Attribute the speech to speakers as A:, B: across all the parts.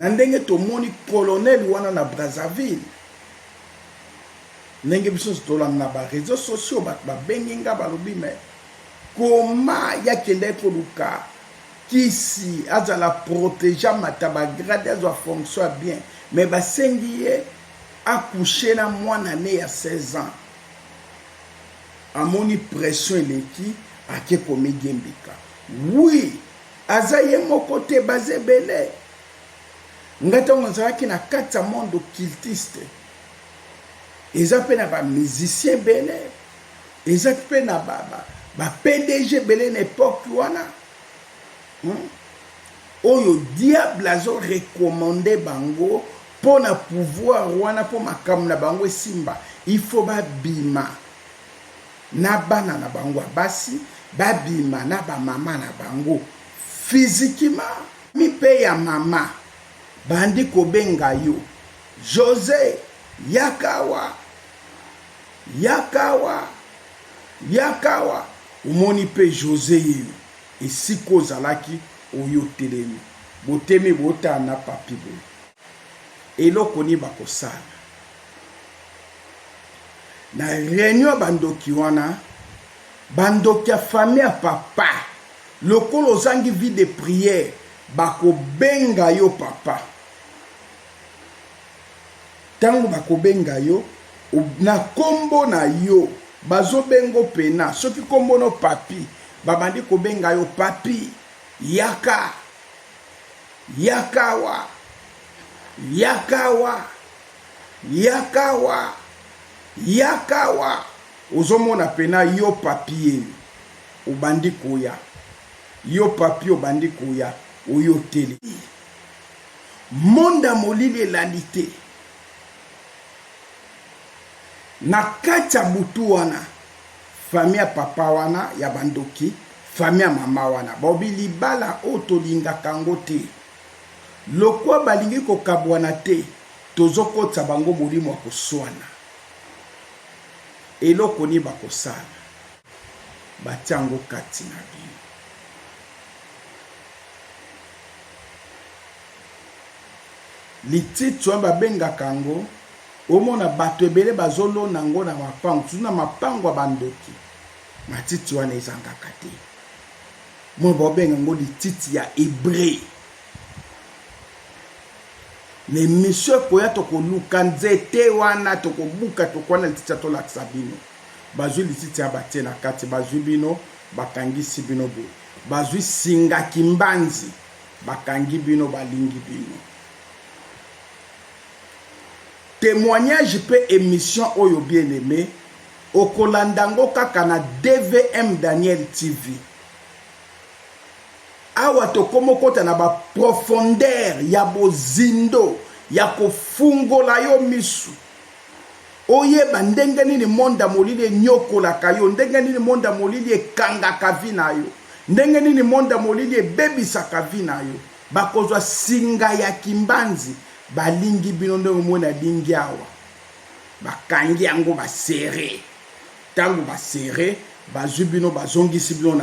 A: Ndenge tomoni colonel wana na Brazzaville. Ndenge biso tolanda na ba réseaux sociaux ba bengi nga balobi mais comment yakende koluka kisi azala protéger mataba grade azwa fonction bien mais basengi ye accoucher na mwana né ya 16 ans. Amoni pression eleki ake comédien mbika. Oui, azaye moko te basé belé. Ngata onzaki na kati ya monde occultiste. Eza pe na ba musicien belé. Eza pe na ba PDG belé na époque wana. Oyo diable azo recommander bango pour na pouvoir wana pour makamu na bango simba. Il faut ba bima na bana na bango basi ba bima na ba mama na bango physiquement mi pe ya mama bandi kobenga yo José yakawa umoni pe José yo esiko zalaki oyo telemi botemi bota na papi bo eloko ni bakosala na réunion bandoki wana bandoki ya famille ya papa lokolo zangi vie de prière bakobenga yo papa tango bakobenga yo na kombo na yo bazobengo pena soki kombo no papi babandi kobenga yo papi yakawa ozomona pena yo papier obandi koya yo papier obandi koya oyo tele monda molili elalite na kati ya butu wana famille ya papa wana ya bandoki famille ya mama wana bobi libala oyo tolingaka yango te lokwa balingi kokabwana te tozokotisa bango molimo ya koswana eloko ni bakosala batiango kati na bino lititso babengaka yango omona bato ebele bazolona ngo na mapango tuna mapango ya bandoki matiti wana ezangaka te mo babenga ngo lititi ya hébreu les messieurs koya tokoluka nzete wana tokobuka tokwana lititi tolakisa bino bazwi lititi ya batie na kati bazwi bino bakangisi bino boye bazwi singa kimbanzi bakangi bino balingi bino témoignage pe émission oyo bien aimé okolandango kaka na DVM Daniel TV awa tokomo kota na ba profondeur ya bozindo ya kofungola yo misu oyeba ndenge nini monda molili nyokolaka yo ndenge nini monda molili ekangaka vi na yo ndenge nini monda molili ebebisaka vi na yo bakozwa singa ya kimbanzi balingi bino ndenge mona lingi awa bakangi yango basere tango basere bazwi bino bazongisi bino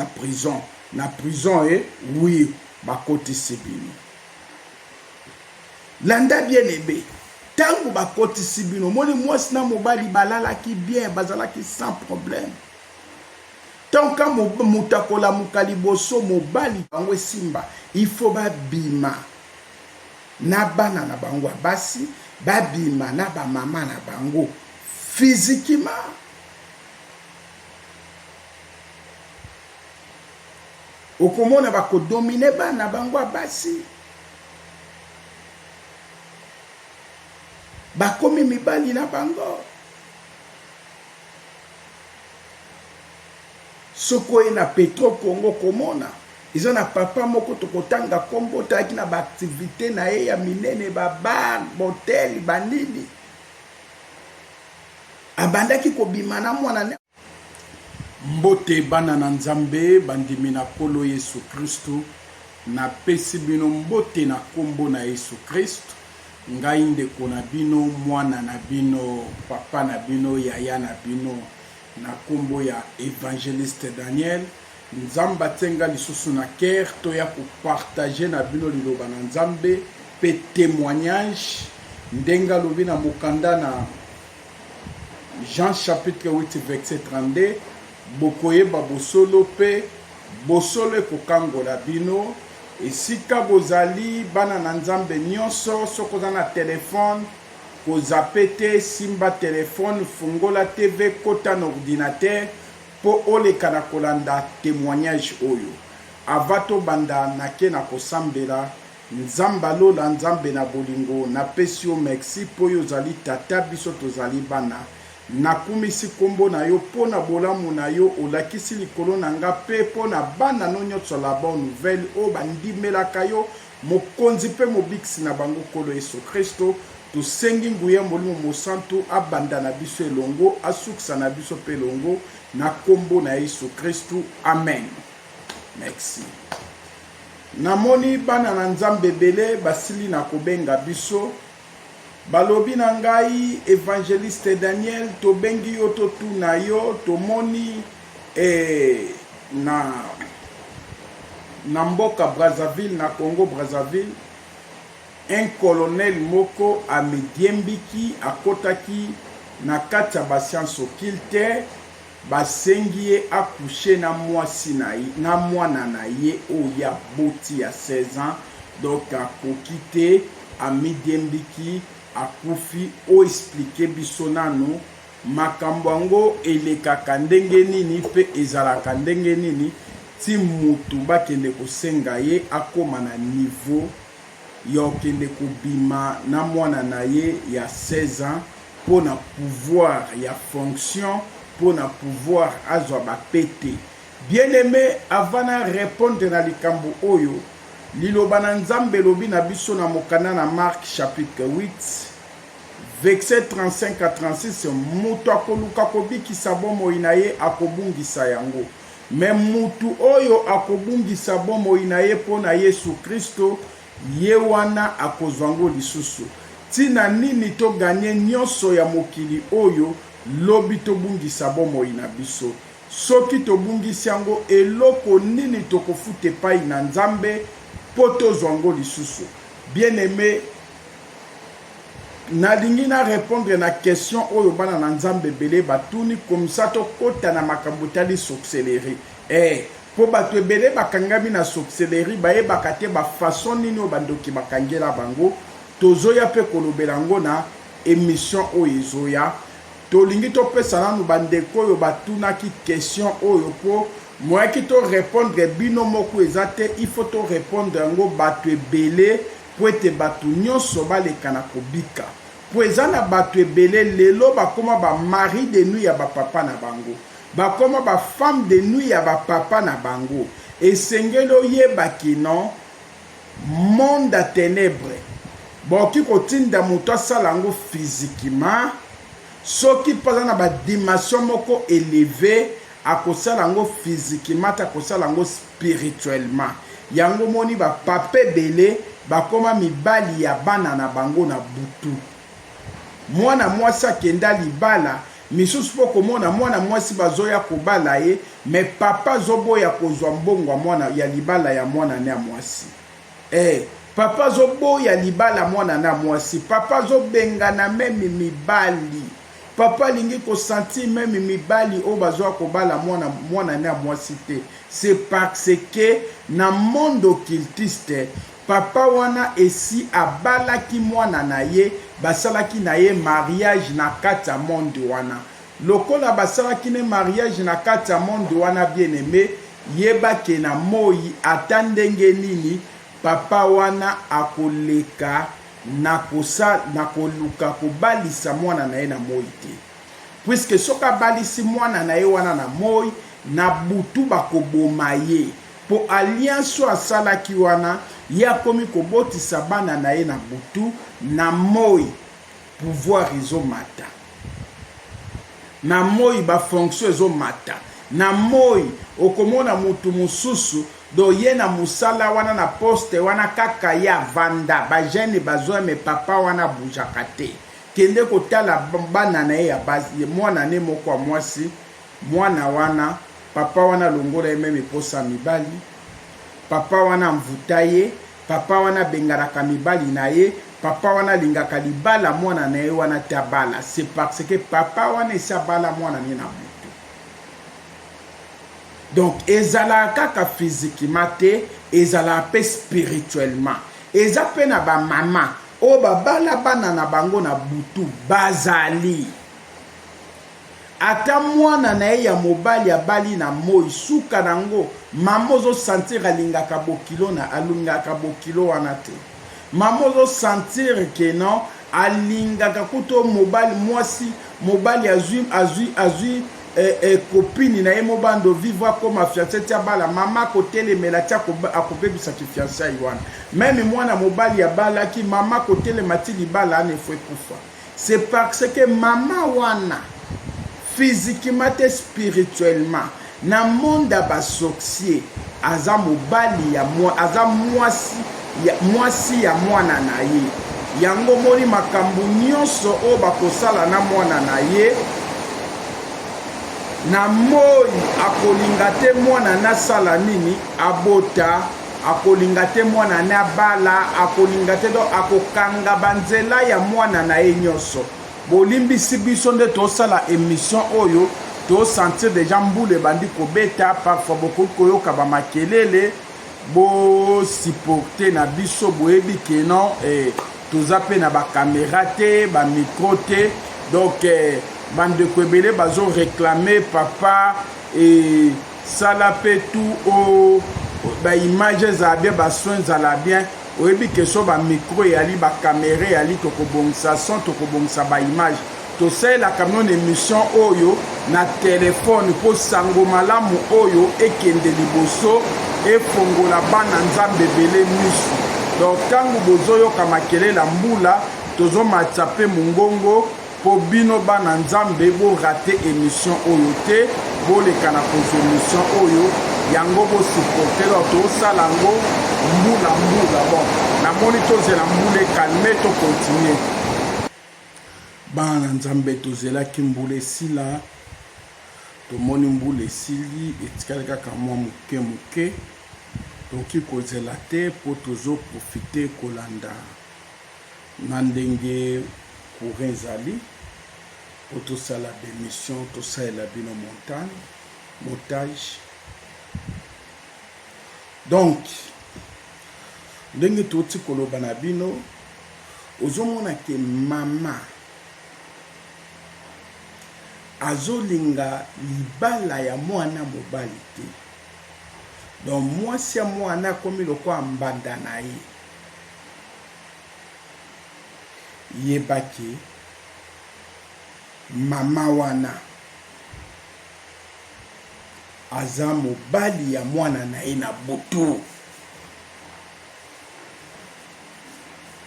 A: na prison oui bakotisi bino landa bien aimé tango bakotisi bino moni mwasi na mobali balalaki bien bazalaki sans problème tanka mutakola mukaliboso mobali bango simba il faut babima na bana na bango basi babima na ba mama na bango physiquement okomona bakodomine bana bango basi bakomi mibali na bango sokoye na Petro Congo komona izo na papa moko tokotanga kombo taki na ba activité na ye ya minene ba bar motel banini abandaki kobima na mwana mbote bana na nzambe bandimi na kolo Yesu Kristo na pesi bino mbote na kombo na Yesu Kristo ngai ndeko na bino mwana na bino papa na bino yaya na bino na kombo ya Evangeliste Daniel nzamba tenga lisusu na ker to ya ko partager na bino liloba na nzambe pe témoignage ndenga lobi na mokanda na Jean chapitre 8 verset 32 bokoyeba bosolo pe bosolo ekokangola bino esika bozali bana na nzambe nyonso soko za na telefone kozape te simba telefone fungola tv kota na ordinateur po oleka na kolanda témoignage oyo avato banda nake na kosambela nzamba lola nzambe na bolingo na pesi yo merci po yo zali tata biso tozali bana nakumisi kombo na yo po na bolamu na yo olakisi likolo na nga pe po na bana no nyonso la bonne nouvelle o bandimelaka yo mokonzi pe mobikisi na bango kolo Yesu Kristo tosengi nguya molimo mosantu abanda na biso elongo asukisa na biso pe elongo na kombo na Yesu Kristo amen. Merci. Namoni bana na nzambe bele basili na kobenga biso balobi na ngai évangéliste Daniel tobengi yo totuna yo tomoni na mboka Brazzaville na Congo Brazzaville un colonel moko amediembiki akotaki na kati ya basianse occulte basengi ye accoucher na mwasi na ye na mwana na ye oya boti ya 16 ans donc akoki te amediembiki akufi o expliquer biso nano makambo yango elekaka ndenge nini pe ezalaka ndenge nini ti mutu bakende kosenga ye akoma na niveau ya okende kobima na mwana na ye ya 16 ans pour na pouvoir ya fonction pour na pouvoir azwa bapete. Bien aimé, avant na répondre na likambo oyo liloba na nzambe lobi na biso na mokana na Marc chapitre 8 verset 35 à 36 mutu akoluka kobikisa bomoi na ye akobungisa yango me mutu oyo akobungisa bomoi na ye mpo na Yesu Kristo ye wana akozwa ngo lisusu tina nini toganye nyonso ya mokili oyo lobi tobungisa bomoi na biso soki tobungisi yango eloko nini tokofute pai na nzambe po tozwa ngo lisusu. Bien aimé, nalingi na répondre na question oyo bana na nzambe bele batuni comme ça tokota na makambo tali sorcellerie po bato ebele bakangami na sorcellerie bayebaka te bafaçon nini oyo bandoki bakangela bango tozoya mpe kolobela ngo na émission oyo ezoya tolingi topesa nanu bandeko oyo batunaki question oyo po moyaki to répondre bino moko eza te il faut to répondre yango bato ebele po ete bato nyonso baleka na kobika po eza na bato ebele lelo bakoma bamari de nuit ya bapapa na bango bakoma bafemme de nuit ya bapapa na bango esengeli oyebaki non monde ya ténèbre boki kotinda moto asala yango physiquement soki paza na badimension moko élevé akosala yango physiquement ta akosala yango spirituellement yango moni bapapa ebele bakoma mibali ya bana na bango na butu mwana mwasi akenda libala misusu po komona mwana mwasi bazoya kobala ye me papa zoboya kozwa mbongo mwana ya libala ya mwana ne ya mwasi papa zoboya libala mwana na mwasi papa zobengana meme mibali papa lingi kosanti meme mibali o bazoya kobala mwana ne ya mwasi te c'est parce que na monde occultiste papa wana esi abalaki mwana na ye basalaki na ye mariage na kati ya monde wana lokola basalaki ne mariage na kati ya monde wana bien aimé yebake na moi ata ndenge nini papa wana akoleka na koluka kobalisa mwana na ye na moi te puisque soki abalisi mwana na ye wana na moi na butu bakoboma ye po alliance asalaki wana ye akomi kobotisa bana na ye na butu na moi pouvoir ezomata na moi bafonction ezomata na moi okomona mutu mosusu do ye na musala wana na poste wana kaka ya vanda bajene bazoya me papa wana bujaka te kende kotala bana na ye ya basi mwana ne moko ya mwasi mwana wana papa wana longola ye meme posa mibali papa wana mvuta ye papa wana bengaraka mibali na ye, papa wana lingaka libala mwana na ye wana tabala. C'est parce que papa wana esa bala mwana na ye na butu. Donc ezala kaka physiquement te, ezala pe spirituellement. Eza pe na ba mama o babala bana na bango na butu bazali. Ata mwana na ye ya mobali abali na moi suka nango mama ozo sentir alingaka bokilo na alingaka bokilo wana te. Mama ozo sentir que non alingaka kuto mobali mwasi mobali azui copine na ye mobando vivre comme fiancé tia bala mama kotelemela tia akobebisa fiancé wana. Même mwana mobali ya bala ki mama kotelema ti libala ne fwe kufa. C'est parce que mama wana physiquement et spirituellement na monde ba sorcier aza mobali ya aza mwasi ya mwana na ye yango moni makambo nyonso o bakosala na mwana na ye na moi akolinga te mwana na sala nini abota akolinga te mwana na bala akolinga te do akokanga banzela ya mwana na ye nyonso. Bolimbisi biso nde tosala émission oyo to sentir déjà mbule bandi kobeta parfois beaucoup koyoka ba makelele bo supporter na biso boyebi ke non toza pe na ba caméra te ba micro te donc bande ko ebele bazo réclamer papa et sala pe tout o ba images za bien ba soins za la bien. Oyebi ke so ba micro yali ba caméra yali tokobongisa son tokobongisa ba image tosala kamnon émission oyo na téléphone po sango malamu oyo ekende liboso efongola bana nzambe bele misu. Donc tangu bozoyoka makelela mbula tozo matsape mungongo po bino bana nzambe bo rater émission oyo te boleka na kozo émission oyo yango bo supporter to salango mbula bon na moni tozela mbule calme to continuer bana nzambe tozela ki mbule sila to moni mbule sili etikala kaka mwa muke toki kozela te po tozo profiter kolanda na ndenge courant ezali po tosala d'émission tosalela bino montage. Donc ndenge toti koloba na bino ozomona ke mama azolinga libala ya mwana mobali te. Donc mwasi ya mwana komi lokwa mbanda na ye yebaki mama wana aza mobali ya mwana na ye na butu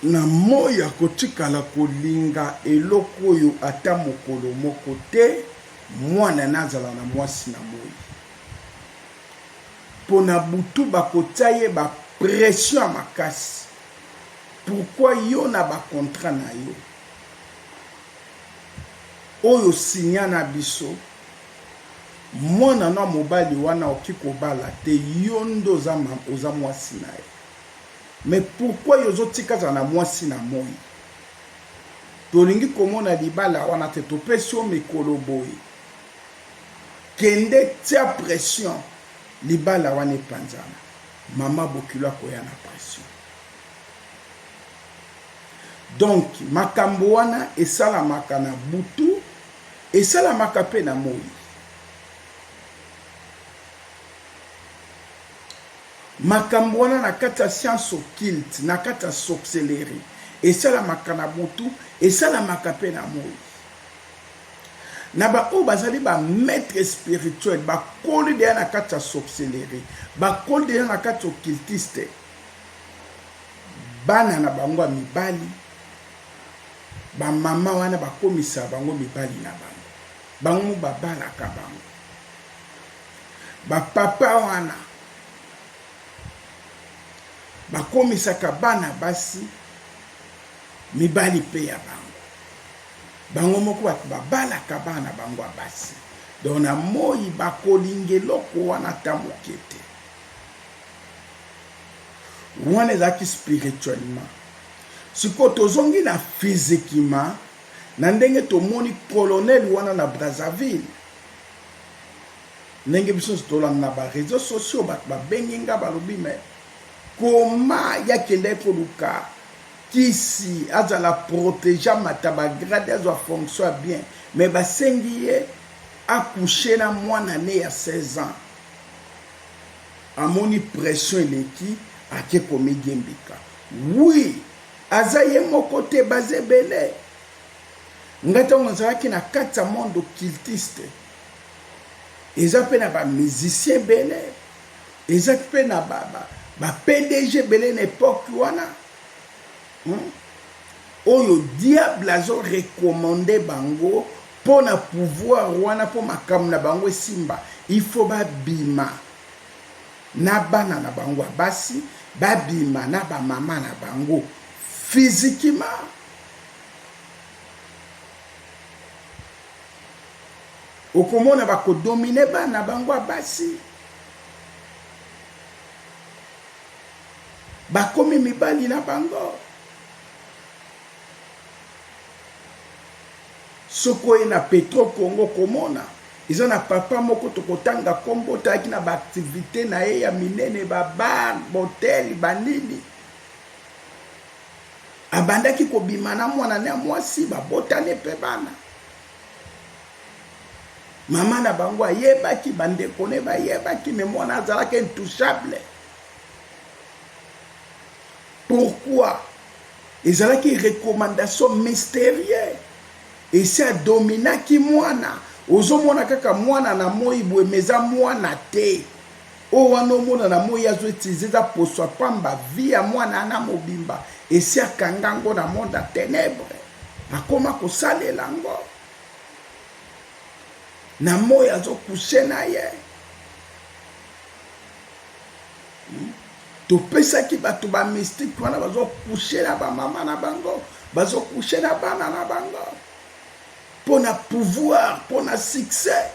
A: na moya kotikala kolinga eloko oyo ata mokolo moko te mwana nazala na mwasi na moi pona butu bakotia ye ba pression makasi. Pourquoi yo na ba contrat na yo oyo sinya na biso mwana na mobali wana okikobala te yo ndo oza mwasi na ye. Mais pourquoi yozo tikaza na mwasi na moi tolingi komona libala wana te topesi o mikolo boye kende tia pression libala wana epanzana mama bokilo koya na pression. Donc makambo wana esalamaka na butu esalamaka pe na moi. Makambo wana na kati ya science occulte na kati ya sorcellerie esalamaka na butu esalamaka pe na moi. Na ba o bazali ba maître spirituel ba koli de na kati ya sorcellerie ba koli de na kati ya occultiste bana na bango mibali ba mama wana bakomisa bango mibali na bango babalaka bango ba papa wana bakomisaka bana basi mibali pe ya bango moko babalaka bana bango basi. Donc na moi bakolinga eloko wana ta moke te. wana ezalaki spirituellement. Sikoyo tozongi na physiquement na ndenge tomoni colonel wana na Brazzaville. Ndenge biso tolanda na bareseau sociaux bato babengi nga balobi me koma yakende koluka kisi azala protéger mata bagrade azwa fonction bien me basengi ye accoucher na mwana ne ya 16 ans. Amoni pression eleki ake komedi mbika. Oui, aza ye moko te bazebele. Ngata onzalaki na kati ya monde occultiste. Eza pe na ba musicien bele. Eza pe na ba PDG bele na époque wana. Oyo diable azo recommandé bango pour na pouvoir wana pour makamu na bango esimba. Il faut ba bima na bana na bango basi, ba bima na ba mama na bango physiquement. Okomona bako dominer bana bango basi. Bakomi mibali na bango. Soko na Petro Congo komona. Ils ont un papa moko tokotanga kombo taki na ba activité na ye ya minene ba bar, motel, banini. Abandaki ko bimana mwana na mwasi ba botane pe bana. Mama na bango ayebaki bandeko ne ba yebaki mais mwana azalaki intouchable. Pourquoi? Ils ont une recommandation mystérieuse. Et c'est domina qui mwana. Ozomona kaka mwana na moi bwe meza mwana te. O wana mona na moi azo utiliser za poswa pamba via mwana na mobimba. Et c'est akangango na monde à ténèbres. Akoma ko sale lango. Na moi azo coucher na ye. To pesa ki bato ba mystique wana bazo coucher na ba mama na bango, bazo coucher na bana na bango. Pour na pouvoir, pour na succès.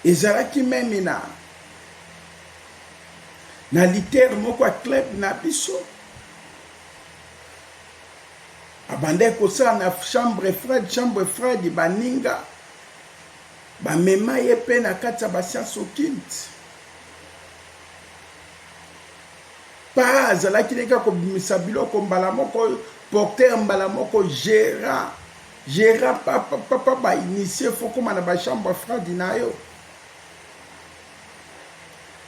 A: Ezalaki meme na liter moko club na biso. Abande ko sa na chambre frère di baninga. Ba mema ye pe na kati ya ba science occulte. Pa azalaki leka ko bimisa biloko mbala moko porteur mbala moko gérant papa ba initié fokoma na ba chambre frère dinayo.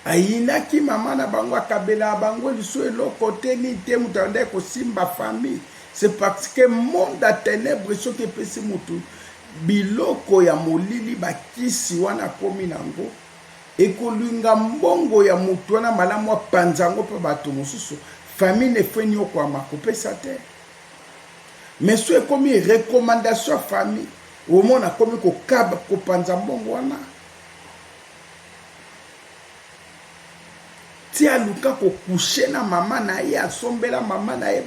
A: Ayinaki mama na bango akabela bango liso eloko te ni te mutande ko simba famille. C'est parce que monde à ténèbres ce que pesi mutu biloko ya molili bakisi wana komi nango ekolinga mbongo ya mutu wana malamu apanzango pe bato mosusu famille ne feni okwa makopesa te. Mais so ekomi recommandation famille omona komi kokaba kopanza mbongo wana ti aluka kokushe na mama na ye asombela mama na ye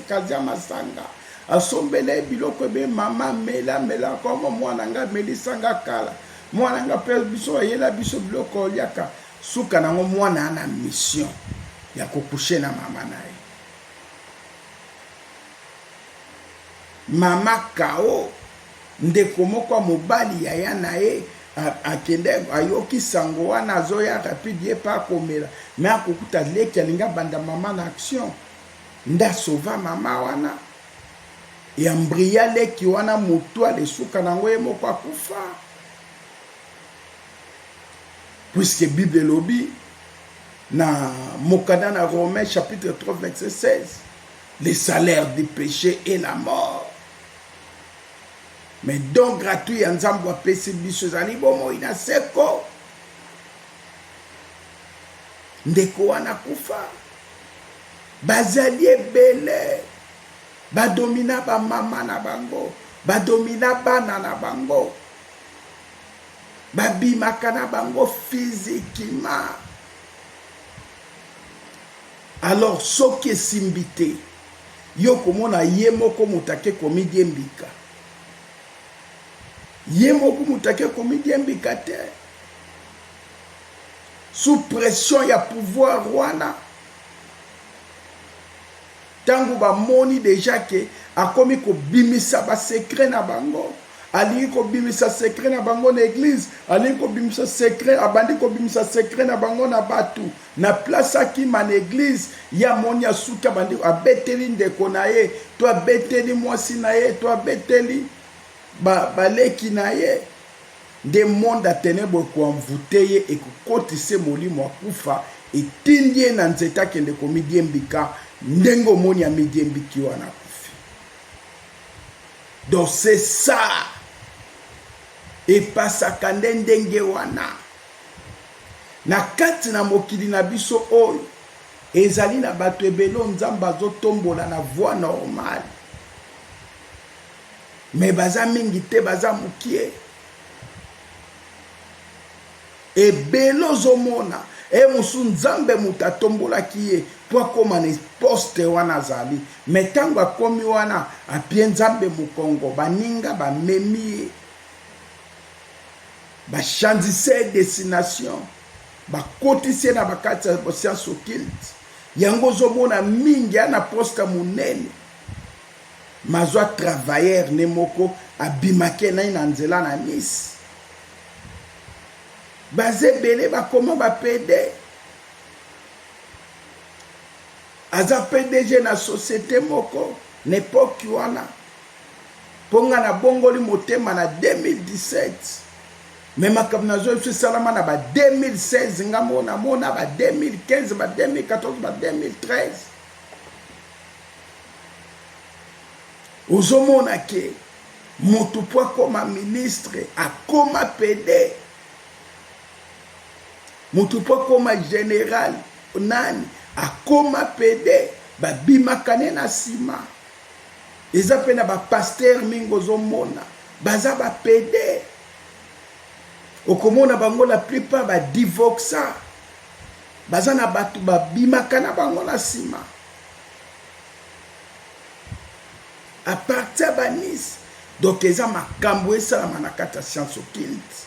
A: kazi ya masanga asombela biloko be mama mela koma mwana nga melisanga kala mwana nga pe biso yela biso biloko liaka suka nango mwana na mission ya kokushe na mama na ye. Mama kao ndeko moko mobali ya na ye akende ayoki sango wana azoya rapide ye pa komela mais akokuta leki alinga banda mama na action nda sauva mama wana ya mbria leki wana mutu alesuka nango ye moko akufa. Puisque Bible lobi na mokanda na Romains chapitre 3 verset 16 le salaire du péché est la mort. Mais donc gratuit ya nzambo apesi biso ezali bomoi na seko ndeko wana kufa bazali ebele badomina ba mama na bango badomina bana na bango babimaka na bango physiquement. Alors soki esimbi te yo komona ye moko mutake komidi mbika ye moko mutake komidi mbika te sous pression ya pouvoir wana. Tango ba moni déjà que akomi ko bimisa ba secret na bango. Ali ko bimisa secret na bango na église, ali ko bimisa secret, abandi ko bimisa secret na bango na batu. Na place aki man église, ya moni asuka bandi abeteli ndeko na ye, to abeteli mwasi na ye, to abeteli baleki na ye. De monde a ténèbres ko envoûté ye et ko kotise molimo akufa etindi ye na nzeta kende ko midiembika ndengo moni ya midiembiki wana kufi. Donc c'est ça. Et pasaka ndenge wana. Na kati na mokili na biso oyo ezali na bato ebelo nzamba zotombola na voie normale. Mais baza mingi te baza mukie. Ebelo zomona musu nzambe mutatombola kiye po koma na poste wana zali. Mais tango akomi wana apie nzambe mukongo baninga bamemi ba chanzise destination ba kotise na bakati ya science occulte yango zomona mingi ana poste munene mazwa travailleur ne moko abimake na nzela na Nice bazebele bakoma bapede aza PDG na société moko n'époque wana ponga na bongoli motema na 2017. Mais ma kamnazo je salama na ba 2016 ngamona mona ba 2015 ba 2014 ba 2013 ozomona ke motu po koma ministre akoma PD motu po koma général nani akoma PD ba bimakane na sima eza pena ba pasteur mingo zomona baza ba PD. Okomona bango la plupart ba divorça baza na batu ba bimaka na bango na sima à partir ba Nice. Donc eza makambo esalama na kata science occulte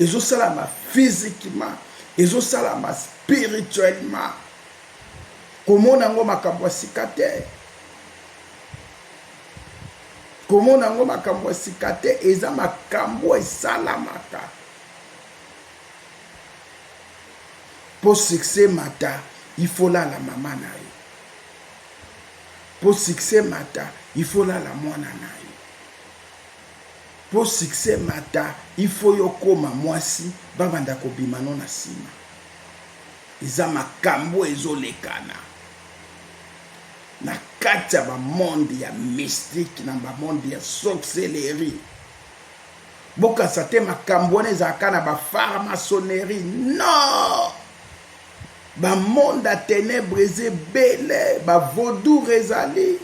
A: ezosalama physiquement ezosalama spirituellement komona ngo makambo ya sika te komona ngo makambo ya sika te eza makambo esalamaka. Pour succès mata, il faut là la maman na yo. Pour succès mata, il faut là la mwana na yo. Pour succès mata, il faut yo koma mwasi babanda ko bimano na sima. Iza makambo ezolekana. Na kati ya ba monde ya mystique na ba monde ya sorcellerie. Boka sate makambo ezaka na ba pharmaçonnerie. Non! Ba monde à ténèbres ebele ba vaudou rezali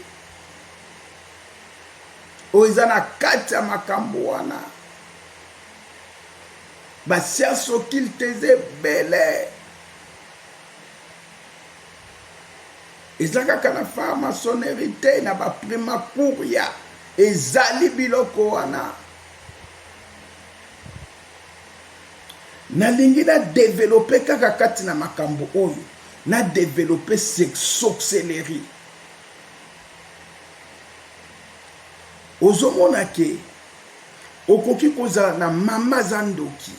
A: oza na kati ya makambo wana ba science occulte ebele ezaka kana pharmaçonnerie te na ba prima couria ezali biloko wana. Nalingi na développer kaka kati na makambo oyo na développer sorcellerie. Ozomona ke okoki kozala na mama zandoki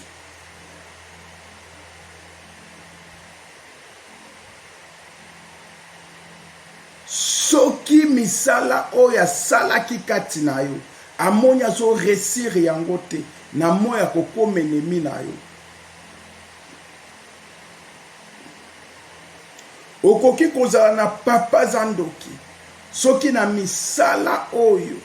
A: soki misala oyo asalaki kati na yo amoni azo resir yango te na moya kokoma enemi na yo. Okoki kozala na papa zandoki soki na misala oyo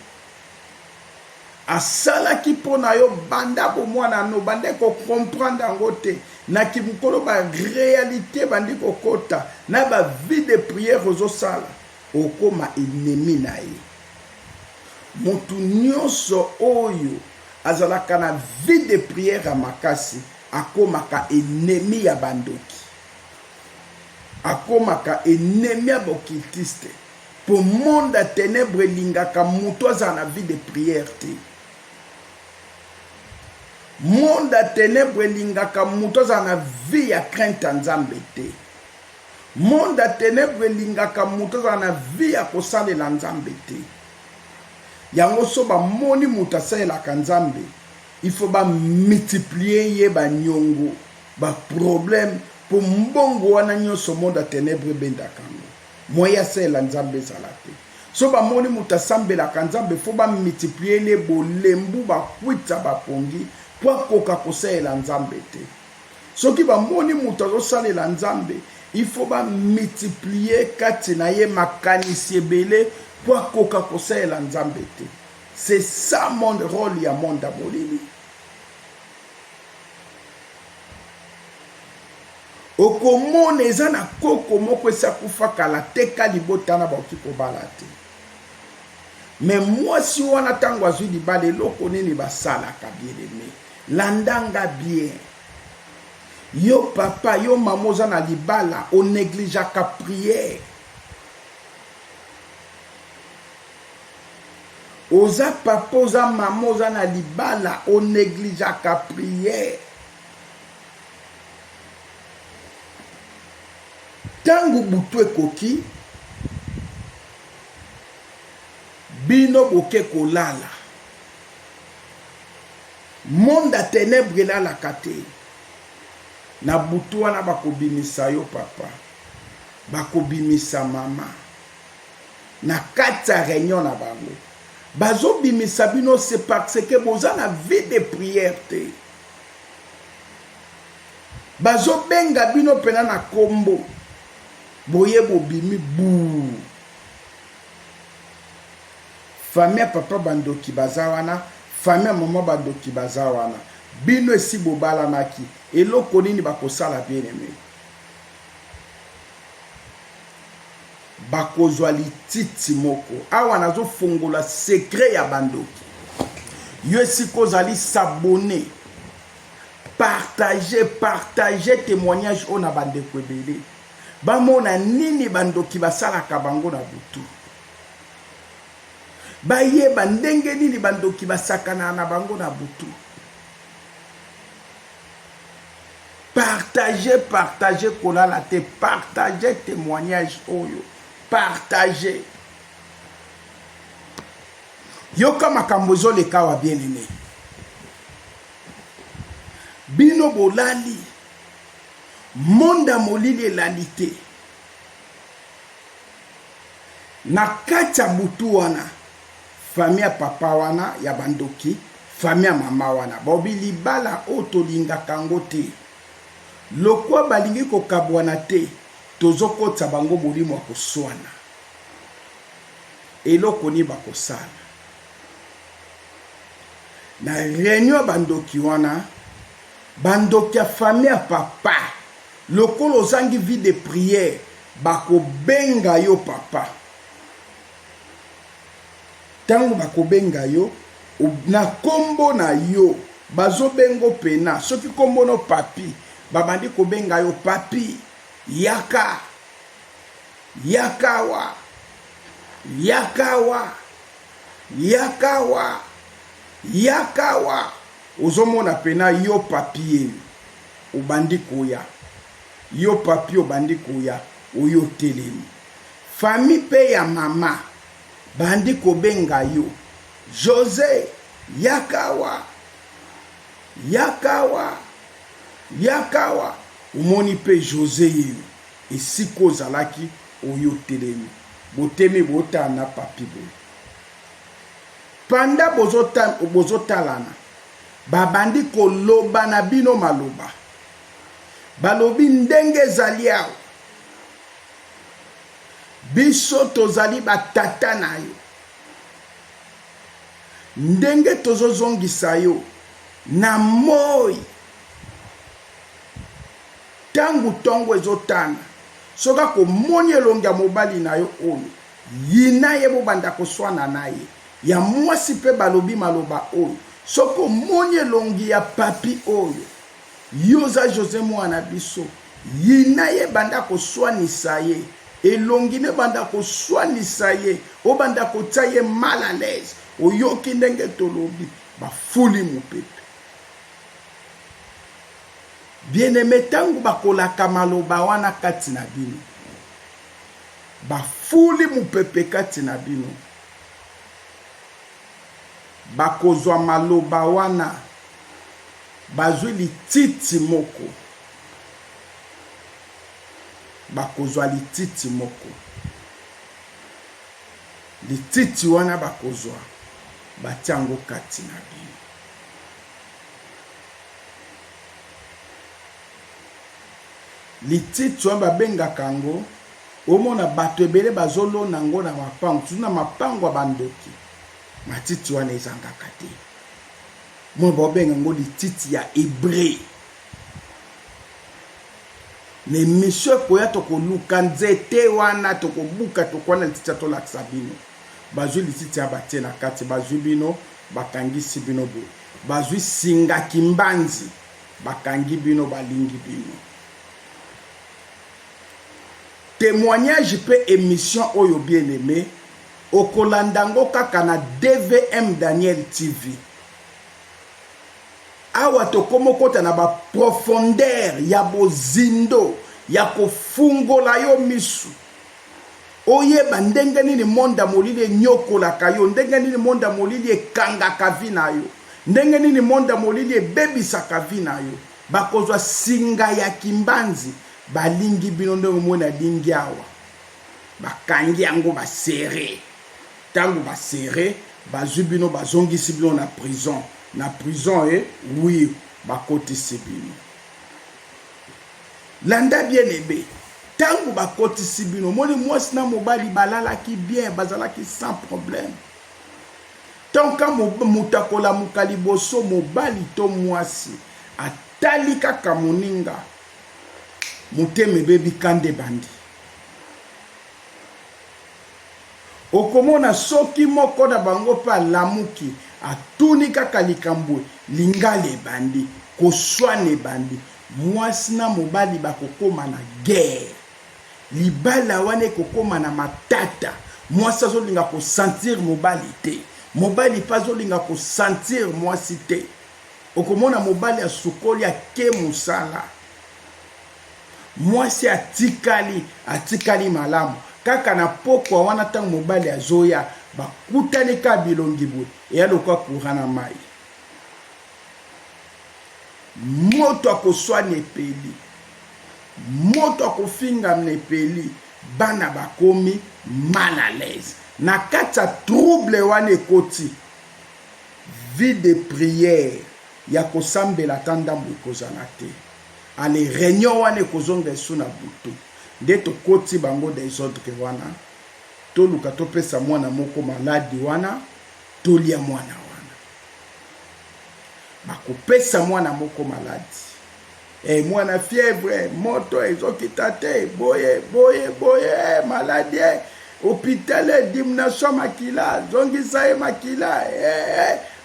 A: asalaki pona yo banda bo mwana no bande ko comprendre yango te na kimukolo ba réalité bandi ko kota na ba vie de prière ozosala okoma ennemi na ye. Mutu nyonso oyo azalaka na vie de prière a makasi akomaka ennemi ya bandoki. Akomaka ennemi ya bokiltiste. Pour monde à ténèbres lingaka mutu azala na vie de prière te. monde ya ténèbre elingaka moto aza na vie ya crainte ya nzambe te. Monde ya ténèbre elingaka moto aza na vie ya kosalela nzambe te. Yango so bamoni moto asalelaka nzambe, il faut multiplier ye banyongo baproblème po mbongo wana nyonso monde ya ténèbre ebendaka ngo. Moya asalela nzambe ezala te. So bamoni moto asambelaka nzambe, faut multiplier le bolembu bakwita bapongi po akoka kosalela nzambe te. Soki bamoni moto azosalela nzambe, il faut multiplier kati na ye makanisi ebele po akoka kosalela nzambe te. C'est ça mon rôle ya monde ya molili. Okomona eza na koko moko esakufa kala teka libota na baoki kobala te. Mais mwasi wana tango azwi libala eloko nini basalaka bien-aimé. Landanga bien. Yo papa, yo mama oza na libala, o négligeaka prière. Oza papa, oza mama oza na libala, o négligeaka prière. Tango butu ekoki, bino boke kolala. Monde ya ténèbre elalaka te. Na butu wana bakobimisa yo papa, bakobimisa mama. Na kati ya réunion na bango, bazobimisa bino c'est parce que boza na vie de prière te. Bazobenga bino pena na kombo, boye bobimi bou. Famille papa bandoki baza wana, famille maman bandoki baza wana. Bino esi bobala naki, eloko nini bakosala bien-aimé. Bakozwa lititi moko. Awa nazo fongola secret ya bandoki. Yo esi kozali s'abonner. Partager témoignage ona bandeko ebele. Bamona nini bandoki basalaka bango na butu. Bayeba ndenge nini bandoki basakana na bango na butu. Partager kolala te, partager témoignage oyo, partager. Yoka makambo ezoleka wa bien-aimé. Bino bolali, monde molili elali te. Na kati ya butu wana, famille ya papa wana ya bandoki, famille ya mama wana, bobi libala o tolingaka ngo te. Lokwa balingi kokabwana te, tozokotsa bango molimo ya koswana. Eloko ni bakosala. Na réunion bandoki wana, bandoki ya famille ya papa, lokolo zangi vie de prière, bakobenga yo papa. Tango bakobenga yo, na kombo na yo, bazobengo pena, soki kombo no papi, babandi kobenga yo papi, yaka, yakawa, yakawa, yakawa, yakawa. Ozomona pena yo papi obandi koya. Yo papi obandi koya, oyo telemi. Famille pe ya mama, bandi kobenga yo. José, yakawa, yakawa, yakawa. Umoni pe José yeyo. Esiko zalaki oyo telemi. Botemi botana papi boy. Panda bozotalana. Babandi koloba na bino maloba. Balobi ndenge zali awo. Biso tozali batata na yo. Ndenge tozozongisa yo na moi. Tangu tongo ezotana. Soka komoni elongi ya mobali na yo oyo. Yina ye bobanda koswana na ye. Ya mwasi pe balobi maloba oyo. Soko moni elongi ya papi oyo. Yoza José mwana biso. Yina ye banda koswanisa ye. Elongi ne banda koswanisa ye. O banda kotia ye mal à l'aise. Oyoki ndenge tolobi. Bafuli mopepe. bien-aimé tangu bakolaka maloba wana kati na bino bafuli mupepe kati na bino bakozwa maloba wana bazwi lititi moko bakozwa lititi moko lititi wana bakozwa batiango kati na bino lititi wana babengaka yango omona bato ebele bazolona yango na mapango tuna mapango ya bandoki matiti wana ezangaka te mo babenga yango lititi ya hébreu na emission ekoya tokoluka nzete wana tokobuka tokwana lititi ya tolakisa bino bazwi lititi ya batie na kati bazwi bino bakangisi bino boye bazwi singa kimbanzi bakangi bino balingi bino témoignage pe émission oyo bien aimé okolandango kaka na DVM Daniel TV awa tokomo kota na ba profondeur ya bozindo ya kofungola yo misu oyeba ndenge nini monda molili nyokolaka yo ndenge nini monda molili ekangaka vi na yo ndenge nini monda molili ebebisaka vi na yo bakozwa singa ya kimbanzi balingi bino ndenge mona lingi awa bakangi yango basere tango basere bazwi bino bazongisi bino na prison oui bakotisi bino landa bien aimé tango bakotisi bino moni mwasi na mobali balalaki bien bazalaki sans problème tanka mutakola mukaliboso mobali to mwasi atali kaka moninga muteme bebi kande bandi okomona soki moko na bango pa lamuki atuni kaka likambo lingale bandi koswane bandi mwasi na mobali bakokoma na guerre libala wane kokoma na matata mwasi azolinga kosentir mobali te mobali pa azolinga kosentir mwasi te okomona mobali asukoli ake mosala mwasi atikali malamu kaka na pokwa wana tango mobali azoya bakutani ka bilongi boye eya lokwa courant na mai moto akoswana epeli moto akofinga epeli bana bakomi mal à l'aise na kati ya trouble wana ekoti vie de prière ya kosambela ta ndambo ekozala te ale réunion wana ekozonga esu na butu nde tokoti bango desordre wana toluka topesa mwana moko maladi wana tolia mwana wana bakopesa mwana moko maladi mwana fièvre moto ezokita te boye maladi hôpital dimnation makila zongisa ye makila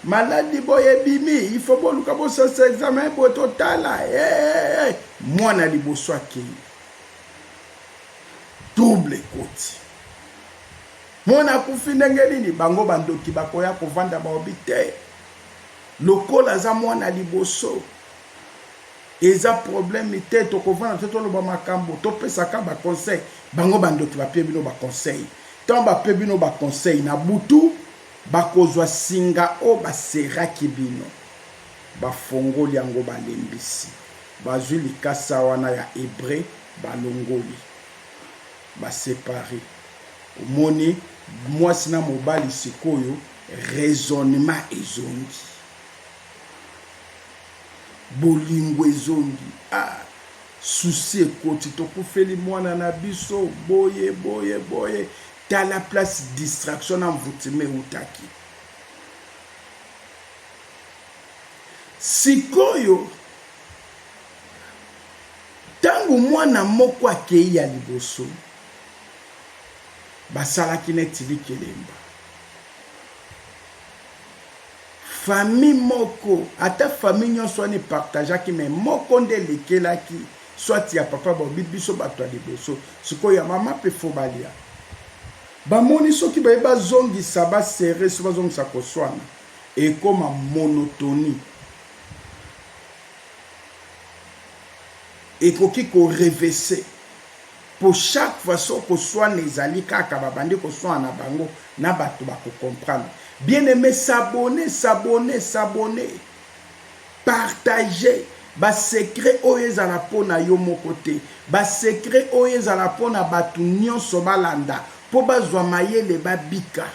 A: maladi boye bimi il faut boluka bosasa examen bo totala mwana liboso akei double koti mwana kufi ndenge nini bango bandoki bakoya kovanda baobi te lokola za mwana liboso eza problème te tokovanda te toloba makambo topesaka baconseil bango bandoki bapie bino baconseil ntango bapie bino baconseil na butu bakozwa singa o baseraki bino bafongoli yango balembisi bazwi likasa wana ya hébreu balongoli basepare omoni mwasi na mobali sikoyo raisonnement ezongi bolingo ezongi susi ekoti tokufeli mwana na biso boye tala place distraction na mvutime utaki sikoyo tango mwana moko akei ya liboso basalaki neti likelemba famille moko ata famille nyonso wana epartageaki me moko nde lekelaki soit ya papa bobi biso bato ya liboso sikoyo ya mama mpe fo balia bamoni soki baye bazongisa basere so bazongisa koswana ekoma monotonie ekoki ko reverser pour chaque façon que soit les alliés kaka babandi ko soit na bango na bato ba ko comprendre. Bien aimé, s'abonner, partager ba secret oyeza la pona yo mokote, ba secret oyeza la pona batu nyonso balanda po bazwa mayele babika.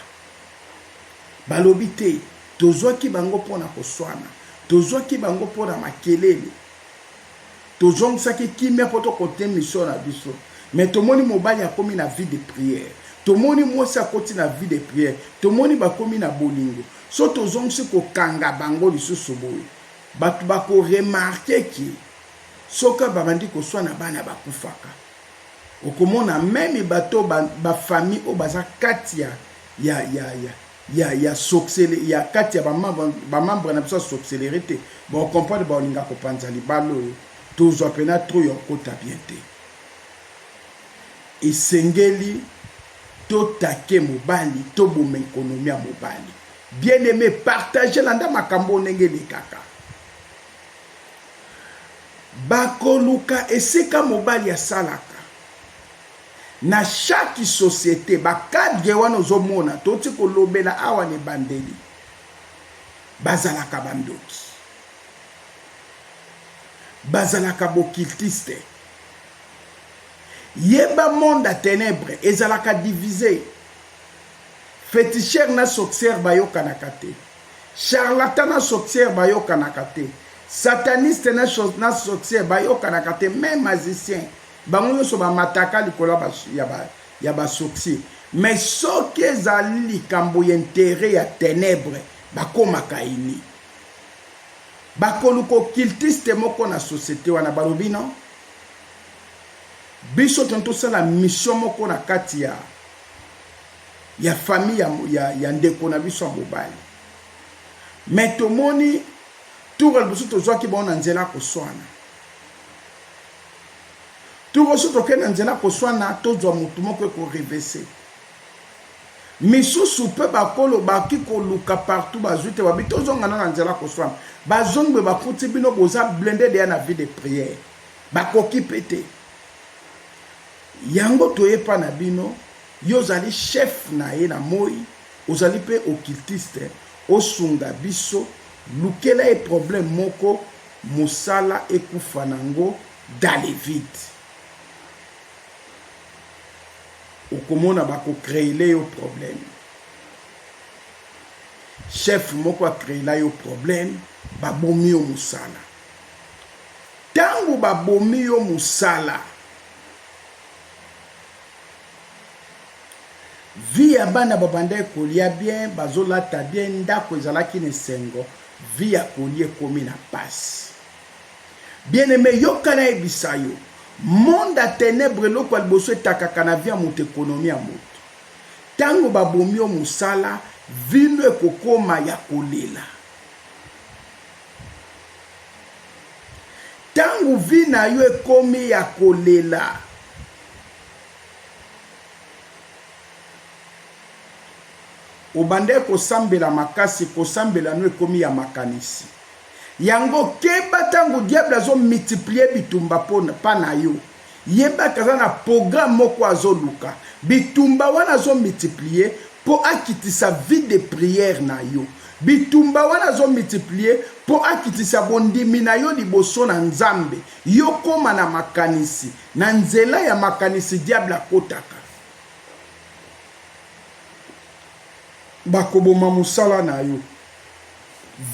A: Balobi te tozwaki bango pona koswana, tozwaki bango pona makelele, tozongisaki kimia poto kote mission na biso. Mais tomoni mobali akomi na vie de prière, tomoni mwasi akoti na vie de prière, tomoni bakomi na bolingo. So tozongisi kokanga bango lisusu boye, batu bako remarke ki soka babandi koswana bana bakufaka. Okomona même bato ba famille o baza kati ya soxele ya kati ya ba membre na biso soxelerité. Bon comprendre ba olinga ko panza libalo tozwa pena trop yo kota bien te. Esengeli to take mobali to boma économie ya mobali. Bien aimé, partager landa makambo ndenge likaka. Bakoluka esika mobali ya salaka. Na chaque société bakadre wana ozomona toti kolobela awa ne bandeli. Bazalaka bandoki. Bazalaka bokiltiste. Yeba monde à ténèbres ezalaka divisé. Féticheur na sorcière bayoka nakate. Charlatan na sorcière bayoka nakate. Sataniste na sorcière bayoka nakate. Même magicien bango nyonso ba mataka likolo ya ba sorcier. Mais soki ezali likambo ya intérêt ya ténèbres bakomaka ini. Bakoluko cultiste moko na société wana balobi non. Biso tonto sala mission moko na kati ya famille ya ndeko na biso mobali. Mais tomoni tout biso tozwaki bona nzela koswana. Tout biso tokena nzela koswana tozwa mutu moko ko reverser. Misusu pe bakolo baki koluka partout bazute babito zongana na nzela koswana. Bazongbe bakuti bino boza blindé de na vie de prière. Bakoki pété. Yango toyepa na bino yozali chef na ye na moi ozali pe occultiste osunga biso lukela e problème moko mosala ekufa nango dans les vides. Okomona bako créer yo problème. Chef moko a créer yo problème babomi yo musala. Tango babomi yo musala vie ya bana babanda kolia bien bazolata bien ndako ezalaki ne sengo vie ya kolia komi na passe. Bien aimé yokana ebisa yo monde a ténèbres loko alboso etakaka na vie ya moto économie ya moto. Tango babomi yo musala vino ekokoma ya kolela. Tango vina yo ekomi ya kolela obande kosambela makasi kosambela no ekomi ya makanisi. Yango keba tango diable azo multiplier bitumba pa na yo. Yeba kaza na programme moko azoluka. Bitumba wana azo multiplier po akitisa vie de prière na yo. Bitumba wana azo multiplier po akitisa bondimi na yo liboso na Nzambe. Yo koma na makanisi. Na nzela ya makanisi diable akotaka. Bakoboma musala na yo.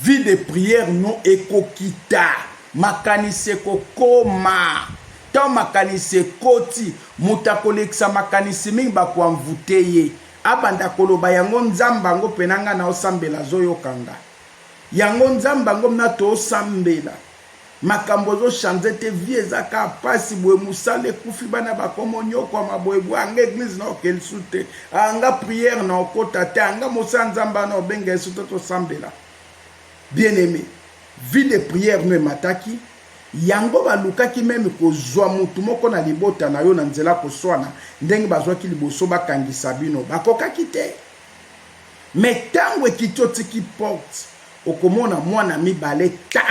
A: Vie de prière non ekokita. Makanise kokoma. Tant makanise koti. Mutakoleksa makanise mingi bakuamvuteye. Abanda koloba yango nzamba ngo penanga na osambela zoyo kanga. Yango nzamba ngo mnato osambela. Makambo zo chanze te vie zaka pasi bwe musale kufi bana bakomo nyoko maboye anga église na okelsute anga prière na okota te anga mosanzamba na obenga sute to sambela. Bien aimé, vie de prière no mataki yango balukaki même kozwa mutu moko na libota na yo na nzela koswana ndenge bazwaki liboso bakangisa bino bakokaki te. Mais tango ekitotiki porte okomona mwana mibale ta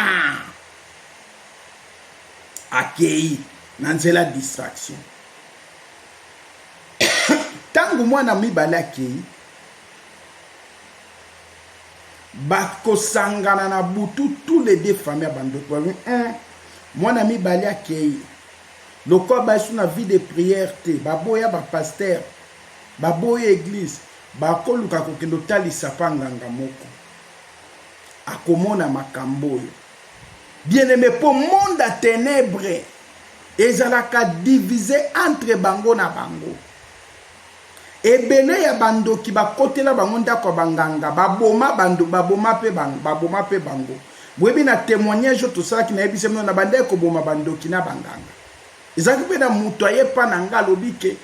A: akei na nzela distraction. Tangu mwana mibale akei bakosangana na butu tous les deux familles bandoko mwana mibale akei lokola bayesu na vie de prière te baboya bapaster baboya église bakoluka kokende otalisa mpa nganga moko akomona makambo oyo. Bien-aimé, pour monde à ténèbres ezalaka divisé entre bango na bango. Ebele ya bandoki bakotela bango ndako banganga baboma bando baboma pe bango. Boyebi na témoignage to sala ki na yebise mno na bande ko boma bandoki na banganga. Ezaki pe na muto ayepa na nga lobike